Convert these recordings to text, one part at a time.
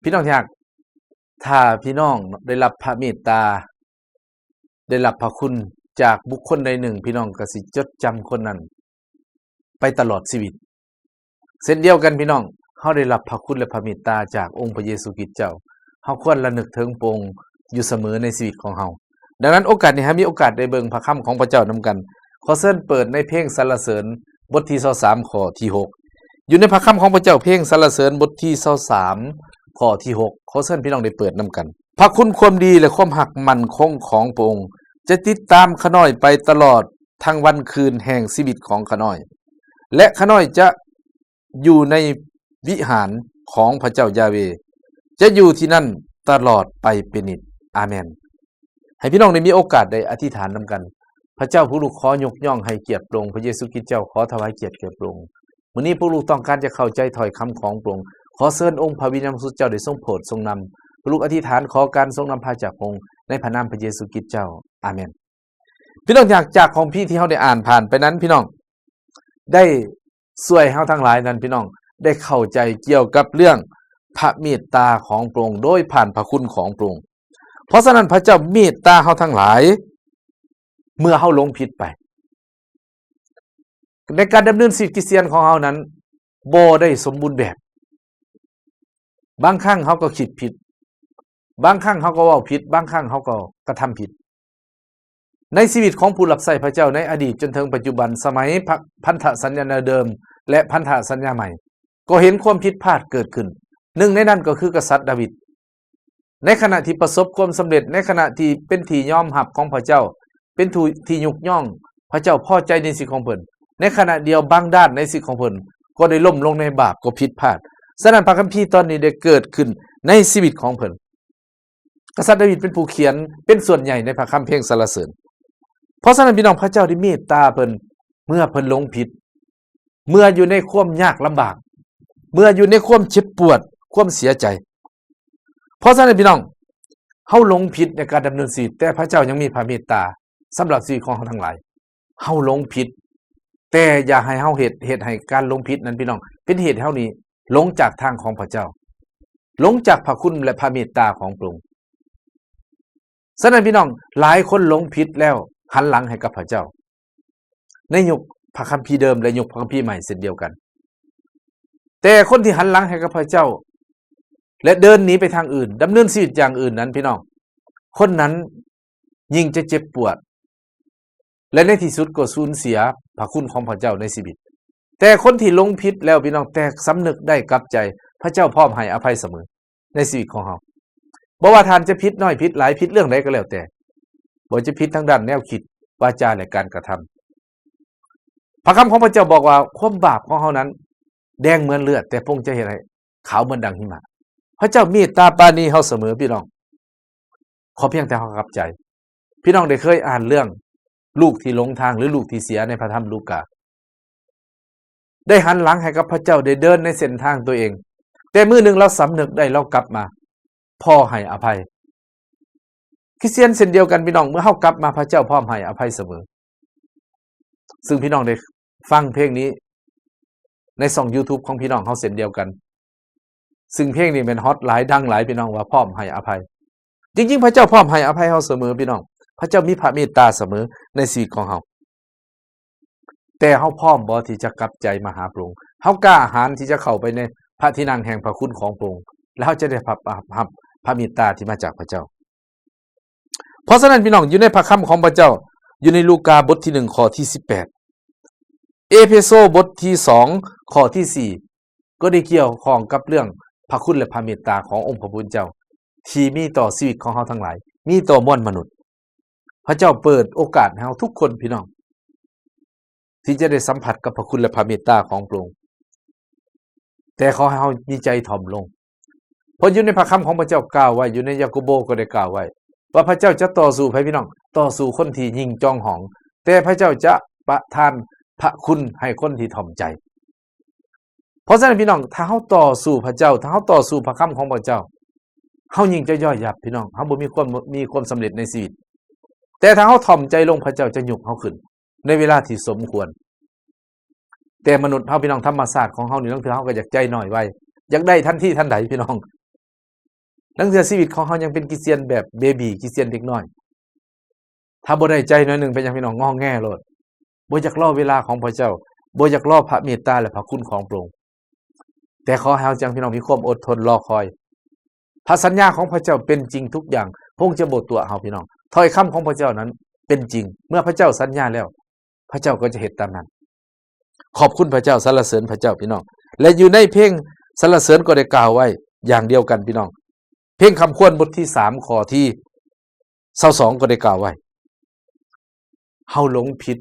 พี่น้องอยากถ้าพี่น้องได้รับพระเมตตาได้รับพระคุณจากบุคคลใดหนึ่งพี่น้องก็สิจดจำคนนั้นไปตลอดชีวิตเช่นเดียวกันพี่น้องเฮาได้รับพระคุณและพระเมตตาจากองค์พระเยซูคริสต์เจ้าเฮาควรระลึกถึงพระองค์อยู่เสมอในชีวิตของเฮาดังนั้นโอกาสนี้มีโอกาสได้เบิ่งพระคำของพระเจ้านำกันขอเชิญเปิดในเพลงสรรเสริญบทที่23ข้อที่6อยู่ในพระคำของพระเจ้าเพลงสรรเสริญบทที่23ข้อที่6ขอเชิญพี่น้องได้เปิดนำกันพระคุณความดีและความหักมั่นคงของพระองค์จะติดตามข้าน้อยไปตลอดทั้งวันคืนแห่งชีวิตของข้าน้อยและข้าน้อยจะอยู่ในวิหารของพระเจ้ายาเวห์จะอยู่ที่นั่นตลอดไปเป็นนิจอาเมนให้พี่น้องได้มีโอกาสได้อธิษฐานนำกันพระเจ้าผู้ลูกขอยกย่องให้เกียรติพระองค์พระเยซูคริสต์เจ้าขอถวายเกียรติแก่พระองค์มื้อนี้ผู้ลูกต้องการจะเข้าใจถ้อยคำของพระองค์ขอเชิญองค์พระวิญญาณบริสุทธิ์เจ้าได้ทรงโปรดทรงนำผู้ลูกอธิษฐานขอการทรงนำพาจากพระองค์ในพระนามพระเยซูคริสต์เจ้าอาเมนพี่น้องจากของพี่ที่เฮาได้อ่านผ่านไปนั้นพี่น้องได้ช่วยเฮาทั้งหลายนั้นพี่น้องได้เข้าใจเกี่ยวกับเรื่องพระเมตตาของพระองค์โดยผ่านพระคุณของพระองค์เพราะฉะนั้นพระเจ้าเมตตาเฮาทั้งหลายเมื่อเฮาหลงผิดไปในการดำเนินชีวิตคริสเตียนของเฮานั้นบ่ได้สมบูรณ์แบบบางครั้งเฮาก็คิดผิดบางครั้งเฮาก็เว้าผิดบางครั้งเฮาก็กระทำผิดในชีวิตของผู้รับใช้พระเจ้าในอดีตจนถึงปัจจุบันสมัยพันธสัญญาเดิมและพันธสัญญาใหม่ก็เห็นความผิดพลาดเกิดขึ้นหนึ่งในนั้นก็คือกษัตริย์ดาวิดในขณะที่ประสบความสำเร็จในขณะที่เป็นที่ยอมรับของพระเจ้าเป็นที่ยกย่องพระเจ้าพอใจในสิ่งของเพิ่นในขณะเดียวบางด้านในสิ่งของเพิ่นก็ได้ล่มลงในบาปก็ผิดพลาดฉะนั้นพระคัมภีร์ตอนนี้ได้เกิดขึ้นในชีวิตของเพิ่นกษัตริย์ดาวิดเป็นผู้เขียนเป็นส่วนใหญ่ในพระคัมภีร์สรรเสริญเพราะฉะนั้นพี่น้องพระเจ้าได้เมตตาเพิ่นเมื่อเพิ่นหลงผิดเมื่ออยู่ในความยากลำบากเมื่ออยู่ในความเจ็บปวดความเสียใจเพราะฉะนั้นพี่น้องเฮาหลงผิดในการดำเนินชีวิตแต่พระเจ้ายังมีพระเมตตาสำหรับชีวิตของเฮาทั้งหลายเฮาหลงผิดแต่อย่าให้เฮาเหตุให้การหลงผิดนั้นพี่น้องเป็นเหตุให้เฮานี้หลงจากทางของพระเจ้าหลงจากพระคุณและพระเมตตาของพระองค์ฉะนั้นพี่น้องหลายคนหลงผิดแล้วหันหลังให้กับพระเจ้าในยุคพระคัมภีร์เดิมและยุคพระคัมภีร์ใหม่เช่นเดียวกันแต่คนที่หันหลังให้กับพระเจ้าและเดินหนีไปทางอื่นดำเนินชีวิตอย่างอื่นนั้นพี่น้องคนนั้นยิ่งจะเจ็บปวดและในที่สุดก็สูญเสียพระคุณของพระเจ้าในชีวิตแต่คนที่หลงผิดแล้วพี่น้องแต่สำนึกได้กลับใจพระเจ้าพร้อมให้อภัยเสมอในชีวิตของเฮาบ่ว่าท่านจะผิดน้อยผิดหลายผิดเรื่องใดก็แล้วแต่บ่จะผิดทางด้านแนวคิดวาจาและการกระทำพระคำของพระเจ้าบอกว่าความบาปของเฮานั้นแดงเหมือนเลือดแต่พระองค์จะเห็นให้ขาวเหมือนดังหิมะพระเจ้าเมตตาปราณีเฮาเสมอพี่น้องขอเพียงแต่เฮากลับใจพี่น้องได้เคยอ่านเรื่องลูกที่หลงทางหรือลูกที่เสียในพระธรรมลูกาได้หันหลังให้กับพระเจ้าได้เดินในเส้นทางตัวเองแต่มื้อนึงเราสำนึกได้เรากลับมาพ่อให้อภัยคริสเตียนเช่นเดียวกันพี่น้องเมื่อเฮากลับมาพระเจ้าพร้อมให้อภัยเสมอซึ่งพี่น้องได้ฟังเพลงนี้ในช่อง YouTube ของพี่น้องเฮาเช่นเดียวกันซึ่งเพลงนี้เป็นฮอตหลายดังหลายพี่น้องว่าพร้อมให้อภัยจริงๆพระเจ้าพร้อมให้อภัยเฮาเสมอพี่น้องพระเจ้ามีพระเมตตาเสมอในชีวิตของเฮาแต่เฮาพร้อมบ่ที่จะกลับใจมาหาพระองค์เฮากล้าหาญที่จะเข้าไปในพระที่นั่งแห่งพระคุณของพระองค์แล้วเฮาจะได้รับพระเมตตาที่มาจากพระเจ้าเพราะฉะนั้นพี่น้องอยู่ในพระคำของพระเจ้าอยู่ในลูกาบทที่1ข้อที่18เอเฟโซบทที่2ข้อที่4ก็ได้เกี่ยวข้องกับเรื่องพระคุณและพระเมตตาขององค์พระผู้เป็นเจ้าที่มีต่อชีวิตของเฮาทั้งหลายมีต่อมวลมนุษย์พระเจ้าเปิดโอกาสให้เฮาทุกคนพี่น้องที่จะได้สัมผัสกับพระคุณและพระเมตตาของพระองค์แต่ขอให้เฮามีใจถ่อมลงเพราะอยู่ในพระคำของพระเจ้ากล่าวไว้อยู่ในยากโบก็ได้กล่าวไว้ว่าพระเจ้าจะต่อสู้ให้พี่น้องต่อสู้คนที่ยิ่งจองหองแต่พระเจ้าจะประทานพระคุณให้คนที่ถ่อมใจเพราะฉะนั้นพี่น้องถ้าเฮาต่อสู้พระเจ้าถ้าเฮาต่อสู้พระคำของพระเจ้าเฮายิ่งจะย่อยยับพี่น้องเฮาบ่มีความสำเร็จในชีวิตแต่ถ้าเฮาถ่อมใจลงพระเจ้าจะยกเฮาขึ้นในเวลาที่สมควรแต่มนุษย์เฮาพี่น้องธรรมชาติของเฮานี่บางเทื่อเฮาก็อยากใจน้อยไว้อยากได้ทันทีทันใดพี่น้อง ลังเทื่อชีวิตของเฮายังเป็นคริสเตียนแบบเบบีคริสเตียนเด็กน้อยถ้าบ่ได้ใจหน่อยหนึงเป็นหยังพี่น้องงอแงโลดบ่อยากรอเวลาของพระเจ้าบ่อยากรอพระเมตตาและพระคุณของพระองค์แต่ขอให้เฮาจังพี่น้องมีความอดทนรอคอยพระสัญญาของพระเจ้าเป็นจริงทุกอย่างพระองค์จะบ่ตัวเฮาพี่น้องถ้อยคำของพระเจ้านั้นเป็นจริงเมื่อพระเจ้าสัญญาแล้วพระเจ้าก็จะเฮ็ดตามนั้นขอบคุณพระเจ้าสรรเสริญพระเจ้าพี่น้องและอยู่ในเพลงสรรเสริญก็ได้กล่าวไว้อย่างเดียวกันพี่น้องเพลงคำควรบทที่3ข้อที่22ก็ได้กล่าวไว้เฮาหลงผิด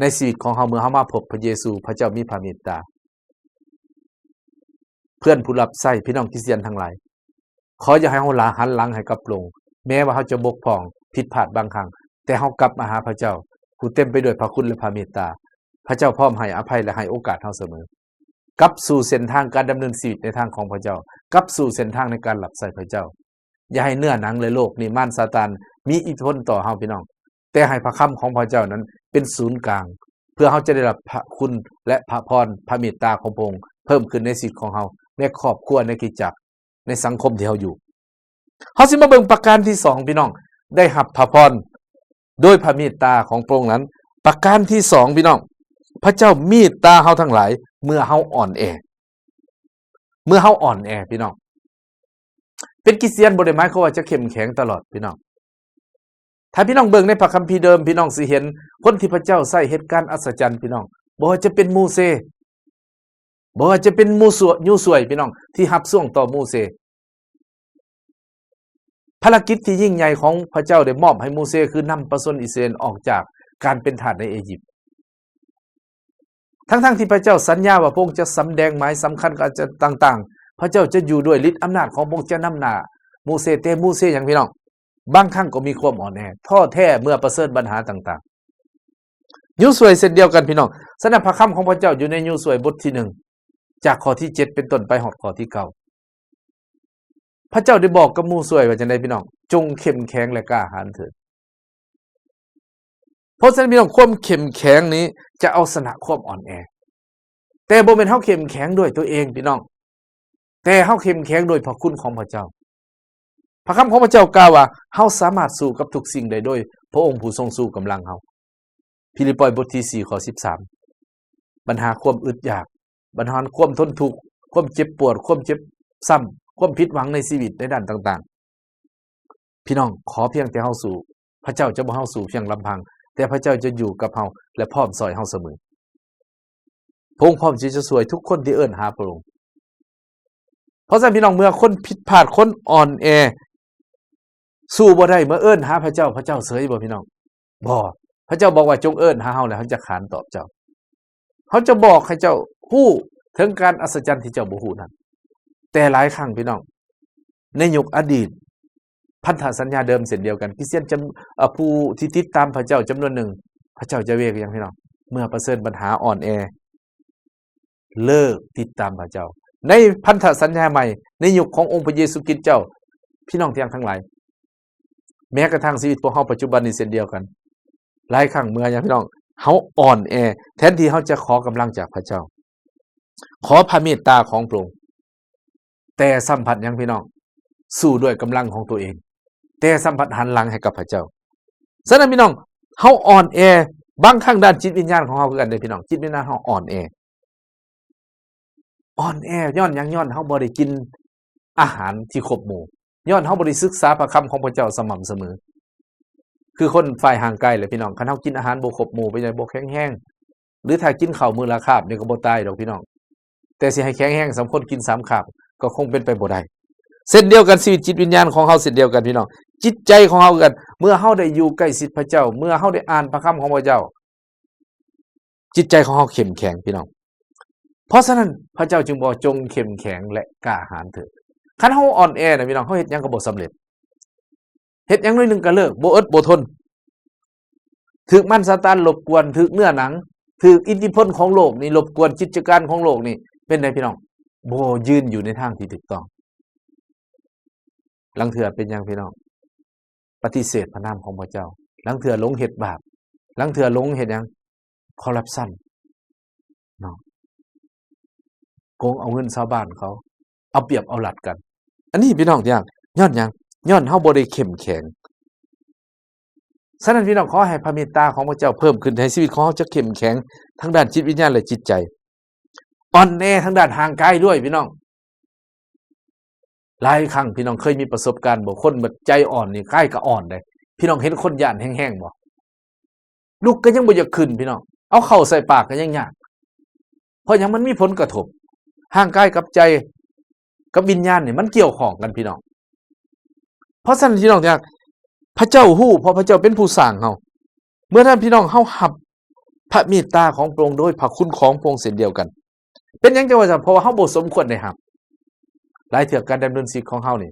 ในชีวิตของเฮาเมื่อเฮามาพบพระเยซูพระเจ้ามีพระเมตตาเพื่อนผู้รับใช้พี่น้องคริสเตียนทั้งหลายขออย่าให้เฮาหันหลังให้กับพระองค์แม้ว่าเฮาจะบกพร่องผิดพลาดบางครั้งแต่เฮากลับมาหาพระเจ้าผู้เต็มไปด้วยพระคุณและพระเมตตาพระเจ้าพร้อมให้อภัยและให้โอกาสเฮาเสมอกลับสู่เส้นทางการดำเนินชีวิตในทางของพระเจ้ากลับสู่เส้นทางในการรับใช้พระเจ้าอย่าให้เนื้อหนังและโลกนี่มารซาตานมีอิทธิพลต่อเฮาพี่น้องแต่ให้พระคำของพระเจ้านั้นเป็นศูนย์กลางเพื่อเฮาจะได้รับพระคุณและพระพรพระเมตตาของพระองค์เพิ่มขึ้นในชีวิตของเฮาในครอบครัวในคริสตจักรในสังคมที่เฮาอยู่เฮาสิมาเบิ่งประการที่2พี่น้องได้รับพระพรโดยพระเมตตาของพระองค์นั้นประการที่2พี่น้องพระเจ้าเมตตาเฮาทั้งหลายเมื่อเฮาอ่อนแอพี่น้องเป็นคริสเตียนบ่ได้หมายความว่าจะเข้มแข็งตลอดพี่น้องถ้าพี่น้องเบิ่งในพระคัมภีร์เดิมพี่น้องสิเห็นคนที่พระเจ้าใช้เหตุการณ์อัศจรรย์พี่น้องบ่ว่าจะเป็นโมเสสบ่ว่าจะเป็นยูสวยพี่น้องที่รับส่วงต่อโมเสสภารกิจที่ยิ่งใหญ่ของพระเจ้าได้มอบให้โมเสสคือนำประชาชนอิสราเอลออกจากการเป็นทาสในอียิปต์ทั้งที่พระเจ้าสัญญาว่าพระองค์จะสำแดงหมายสำคัญกับต่างๆพระเจ้าจะอยู่ด้วยฤทธิ์อำนาจของพระองค์จะนำหน้าโมเสสแต่โมเสสอย่างพี่น้องบางครั้งก็มีความอ่อนแอท้อแท้เมื่อประเสริฐปัญหาต่างๆยูสวยเช่นเดียวกันพี่น้องสนับพระคำของพระเจ้าอยู่ในยูสวยบทที่1จากข้อที่7เป็นต้นไปฮอดข้อที่9พระเจ้าได้บอกกับมูสวยว่าจังได๋พี่น้องจงเข้มแข็งและกล้าหาญเถิดเพราะฉะนั้นพี่น้องความเข้มแข็งนี้จะเอาชนะความอ่อนแอแต่บ่แม่นเฮาเข้มแข็งด้วยตัวเองพี่น้องแต่เฮาเข้มแข็งโดยพระคุณของพระเจ้าพระคำของพระเจ้ากล่าวว่าเฮาสามารถสู้กับทุกสิ่งได้โดยพระองค์ผู้ทรงสู้กำลังเฮาฟิลิปปบทที่4ข้อ13ปัญหาความอึดอยากปัญหาความทนทุกข์ความเจ็บปวดความเจ็บซ้ำความผิดหวังในชีวิตในด้านต่างๆพี่น้องขอเพียงแต่เฮาสู้พระเจ้าจะบ่เฮาสู้เพียงลำพังแต่พระเจ้าจะอยู่กับเฮาและพร้อมช่วยเฮาเสมอพระองค์พร้อมที่จะช่วยทุกคนที่เอิ้นหาพระองค์เพราะฉะนั้นพี่น้องเมื่อคนผิดพลาดคนอ่อนแอสู้บ่ได้เมื่อเอิ้นหาพระเจ้าพระเจ้าเสยบ่พี่น้องบ่พระเจ้าบอกว่าจงเอิ้นหาเฮาแล้วเฮาจะขานตอบเจ้าเขาจะบอกให้เจ้าฮู้ถึงการอัศจรรย์ที่เจ้าบ่ฮู้นั้นแต่หลายครั้งพี่น้องในยุคอดีตพันธสัญญาเดิมเช่นเดียวกันคริสเตียนผู้ที่ติดตามพระเจ้าจำนวนหนึ่งพระเจ้าจะเวกอย่างพี่น้องเมื่อประเสริฐปัญหาอ่อนแอเลิกติดตามพระเจ้าในพันธสัญญาใหม่ในยุคขององค์พระเยซูคริสต์เจ้าพี่น้องทั้งหลายแม้กระทั่งชีวิตพวกเฮาปัจจุบันนี้เช่นเดียวกันหลายครั้งเมื่ออย่างพี่น้องเฮาอ่อนแอแทนที่เฮาจะขอกำลังจากพระเจ้าขอพระเมตตาของพระองค์แต่สัมผัสอย่างพี่น้องสู้ด้วยกำลังของตัวเองแต่สัมผัสหันหลังให้กับพระเจ้าฉะนั้นพี่น้องเฮาอ่อนแอบางครั้งด้านจิตวิญญาณของเฮาคือกันเด้พี่น้องจิตวิญญาณเฮาอ่อนแอย้อนหยังย้อนเฮาบ่ได้กินอาหารที่ครบหมู่ย้อนเฮาบ่ได้ศึกษาพระคำของพระเจ้าสม่ำเสมอคือคนฝ่ายห่างไกลแหละพี่น้องคันเฮากินอาหารบ่ครบหมู่ไปได้บ่แข็งแรงหรือถ้ากินข้าวมื้อละคาบนี่ก็บ่ตายดอกพี่น้องแต่สิให้แข็งแรงสำคนกิน3คาบก็คงเป็นไปบ่ได้เช่นเดียวกันชีวิตจิตวิญญาณของเฮาเช่นเดียวกันพี่น้องจิตใจของเฮากันเมื่อเฮาได้อยู่ใกล้ชิดพระเจ้าเมื่อเฮาได้อ่านพระคำของพระเจ้าจิตใจของเฮาเข้มแข็งพี่น้องเพราะฉะนั้นพระเจ้าจึงบอกจงเข้มแข็งและกล้าหาญเถิดคันเฮาอ่อนแอน่ะพี่น้องเฮาเฮ็ดหยังก็บ่สำเร็จเฮ็ดหยังหน่อยนึงก็เลิกบ่อดบ่ทนถูกมารซาตานรบกวนถูกเนื้อหนังถูกอิทธิพลของโลกนี่รบกวนกิจการของโลกนี่เป็นไดพี่น้องบ่ยืนอยู่ในทางที่ถูกต้องลังเทื่อเป็นหยังพี่น้องปฏิเสธพระนามของพระเจ้าลังเทื่อหลงเฮ็ดบาปลังเทื่อหลงเฮ็ดหยังคอร์รัปชันเนาะโกงเอาเงินชาวบ้านเขาเอาเปรียบเอารัดกัน อันนี้พี่น้องอย่างย้อนหยังย้อนเฮาบ่ได้เข้มแข็งฉะนั้นพี่น้องขอให้พระเมตตาของพระเจ้าเพิ่มขึ้นให้ชีวิตของเฮาจะเข้มแข็งทั้งด้านจิตวิญญาณและจิตใจอ่อนแอทั้งด้านทางกายด้วยพี่น้องหลายครั้งพี่น้องเคยมีประสบการณ์บ่คนแบบใจอ่อนนี่กายก็อ่อนได้พี่น้องเห็นคนย่านแห้งๆบ่ลุกก็ยังบ่อยากขึ้นพี่น้องเอาเข้าใส่ปากก็ยังยากเพราะหยังมันมีผลกระทบร่างกายกับใจกับวิญญาณนี่มันเกี่ยวข้องกันพี่น้องเพราะฉะนั้นพี่น้องอยากพระเจ้าฮู้เพราะพระเจ้าเป็นผู้สร้างเฮาเมื่อท่านพี่น้องเฮารับพระเมตตาของพระองค์โดยพระคุณของพระองค์เช่นเดียวกันเป็นหยังจังว่าเพราะว่าเฮาบ่สมควรได้รับหลายเทื่อการดำเนินชีวิตของเฮานี่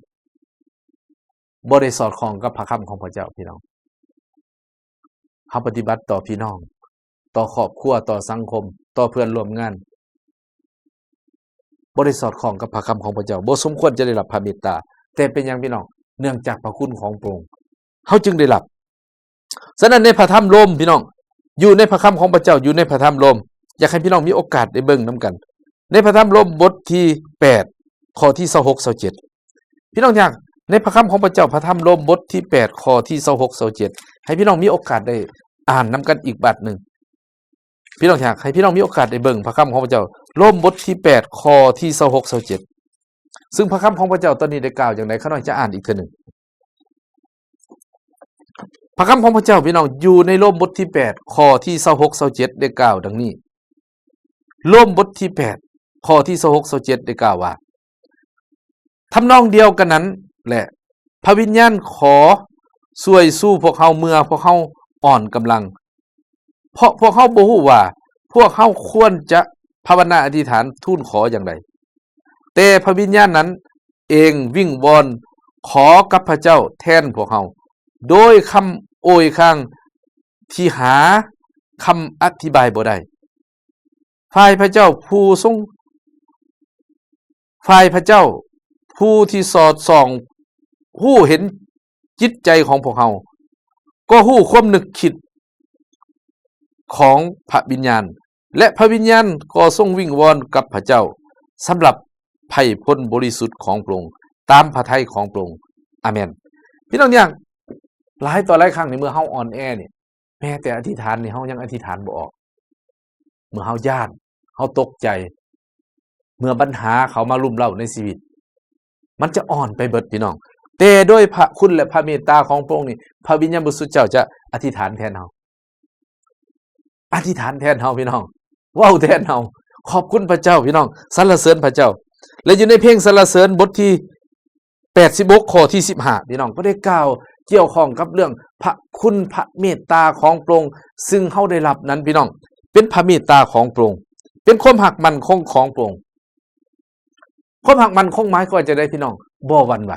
บ่ได้สอดคล้องกับพระคำของพระเจ้าพี่น้องเฮาปฏิบัติต่อพี่น้องต่อครอบครัวต่อสังคมต่อเพื่อนร่วมงานบ่ได้สอดคล้องกับพระคำของพระเจ้าบ่สมควรจะได้รับพระเมตตาแต่เป็นหยังพี่น้องเนื่องจากพระคุณของพระองค์เฮาจึงได้รับฉะนั้นในพระธรรมโรมพี่น้องอยู่ในพระคำของพระเจ้าอยู่ในพระธรรมโรมอยากให้พี่น้องมีโอกาสได้เบิ่งนํกันในพระธรรมโรมบทที่8ข้อที่26 27พี่น้องอยากในพระคำของพระเจ้าพระธรรมโรมบทที่8ข้อที่26 27ให้พี่น้องมีโอกาสได้อ่านนํกันอีกบัดนึงพี่น้องอยากให้พี่น้องมีโอกาสได้เบิ่งพระคำของพระเจ้าโรมบทที่8ข้อที่26 27ซึ่งพระคำของพระเจ้าตอนนี้ได้กล่าวอย่างไรข้าน้อยจะอ่านอีกเทื่อนึงพระคำของพระเจ้าพี่น้องอยู่ในโรมบทที่8ข้อที่26 27ได้กล่าวดังนี้โรมบทที่8ข้อที่26 27ได้กล่าวว่าทำนองเดียวกันนั้นแหละพระวิญญาณขอช่วยสู้พวกเฮาเมื่อพวกเฮาอ่อนกำลังเพราะพวกเฮาบ่ฮู้ว่าพวกเฮาควรจะภาวนาอธิษฐานทูลขออย่างไรแต่พระวิญญาณนั้นเองวิ่งวอนขอกับพระเจ้าแทนพวกเฮาโดยคำโอยข้างที่หาคำอธิบายบ่ได้ฝ่ายพระเจ้าผู้ที่สอดส่องฮู้เห็นจิตใจของพวกเฮาก็ฮู้ความนึกคิดของพระวิญญาณและพระวิญญาณก็ทรงวิงวอนกับพระเจ้าสำหรับไผ่พ้นบริสุทธิ์ของพระองค์ตามพระทัยของพระองค์อาเมนพี่น้องอย่างหลายต่อหลายครั้งในเมื่อเฮาอ่อนแอนี่แม้แต่อธิษฐานนี่เฮายังอธิษฐานบ่ออกเมื่อเฮาย้านเฮาตกใจเมื่อปัญหาเขามารุมเร้าในชีวิตมันจะอ่อนไปเบิดพี่น้องแต่ด้วยพระคุณและพระเมตตาของพระองค์นี่พระวิญญาณบริสุทธิ์เจ้าจะอธิษฐานแทนเฮาอธิษฐานแทนเฮาพี่น้องเว้าแทนเฮาขอบคุณพระเจ้าพี่น้องสรรเสริญพระเจ้าและอยู่ในเพลงสรรเสริญบทที่86ข้อที่15พี่น้องก็ได้กล่าวเกี่ยวข้องกับเรื่องพระคุณพระเมตตาของพระองค์ซึ่งเฮาได้รับนั้นพี่น้องเป็นพระเมตตาของพระองค์เป็นความหักมั่นคงของพระองค์ความหักมั่นคงหมายก็จะได้พี่น้องบ่หวั่นไหว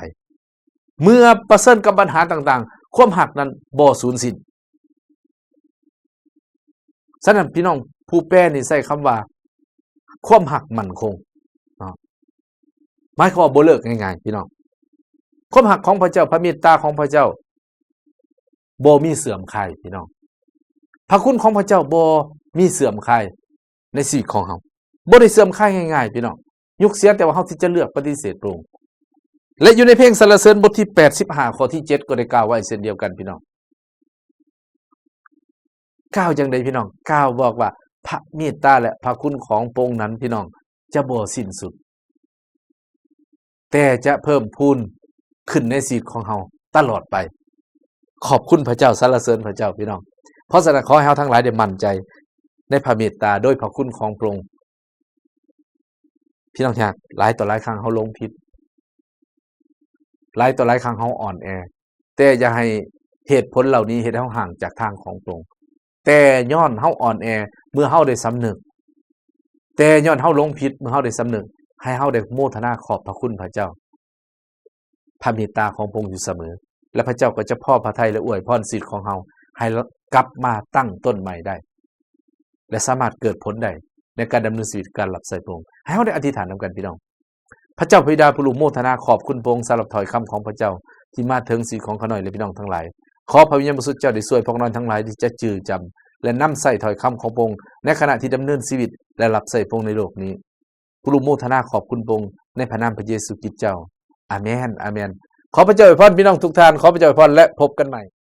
เมื่อประเสริญกับปัญหาต่างๆความหักนั้นบ่สูญสิ้นฉะนั้นพี่น้องผู้แปลนี่ใช้คำว่าความหักมั่นคงหมายความว่าบ่เลิกง่ายๆพี่น้องความหักของพระเจ้าพระเมตตาของพระเจ้าบ่มีเสื่อมคลายพี่น้องพระคุณของพระเจ้าบ่มีเสื่อมคลายในชีวิตของเฮาบ่ได้เสื่อมคลายง่ายๆพี่น้องยุคเสียแต่ว่าเฮาที่จะเลือกปฏิเสธพระองค์และอยู่ในเพลงสรรเสริญบทที่85ข้อที่7ก็ได้กล่าวไว้เช่นเดียวกันพี่น้องกล่าวจังได๋พี่น้องกล่าวบอกว่าพระเมตตาและพระคุณของพระองค์นั้นพี่น้องจะบ่สิ้นสุดแต่จะเพิ่มพูนขึ้นในชีวิตของเฮาตลอดไปขอบคุณพระเจ้าสรรเสริญพระเจ้าพี่น้องเพราะฉะนั้นขอให้เฮาทั้งหลายได้มั่นใจในพระเมตตาโดยพระคุณของพระองค์พี่น้องอยากหลายต่อหลายครั้งเฮาหลงผิดหลายต่อหลายครั้งเฮาอ่อนแอแต่อย่าให้เหตุผลเหล่านี้เฮ็ดให้เฮาห่างจากทางของพระองค์แต่ย้อนเฮาอ่อนแอเมื่อเฮาได้สำนึกแต่ย้อนเฮาหลงผิดเมื่อเฮาได้สำนึกให้เฮาได้โมทนาขอบพระคุณพระเจ้าพระเมตตาของพระองค์อยู่เสมอและพระเจ้าก็จะพอพระทัยและอวยพรชีวิตของเฮาให้กลับมาตั้งต้นใหม่ได้และสามารถเกิดผลได้ในการดำเนินชีวิตการรับใช้พระองค์ให้เฮาได้อธิษฐานนำกันพี่น้องพระเจ้าบิดาผู้รู้โมทนาขอบคุณพระองค์สำหรับถ้อยคำของพระเจ้าที่มาถึงชีวิตของข้าน้อยและพี่น้องทั้งหลายขอพระวิญญาณบริสุทธิ์เจ้าได้ช่วยพวกเราทั้งหลายที่จะจื้อจำและนำใส่ถ้อยคำของพระองค์ในขณะที่ดำเนินชีวิตและรับใช้พระองค์ในโลกนี้ผู้รู้โมทนาขอบคุณพระองค์ในพระนามพระเยซูคริสต์เจ้า อาเมนอาเมนขอพระเจ้าอวยพรพี่น้องทุกท่านขอพระเจ้าอวยพรและพบกันใหม่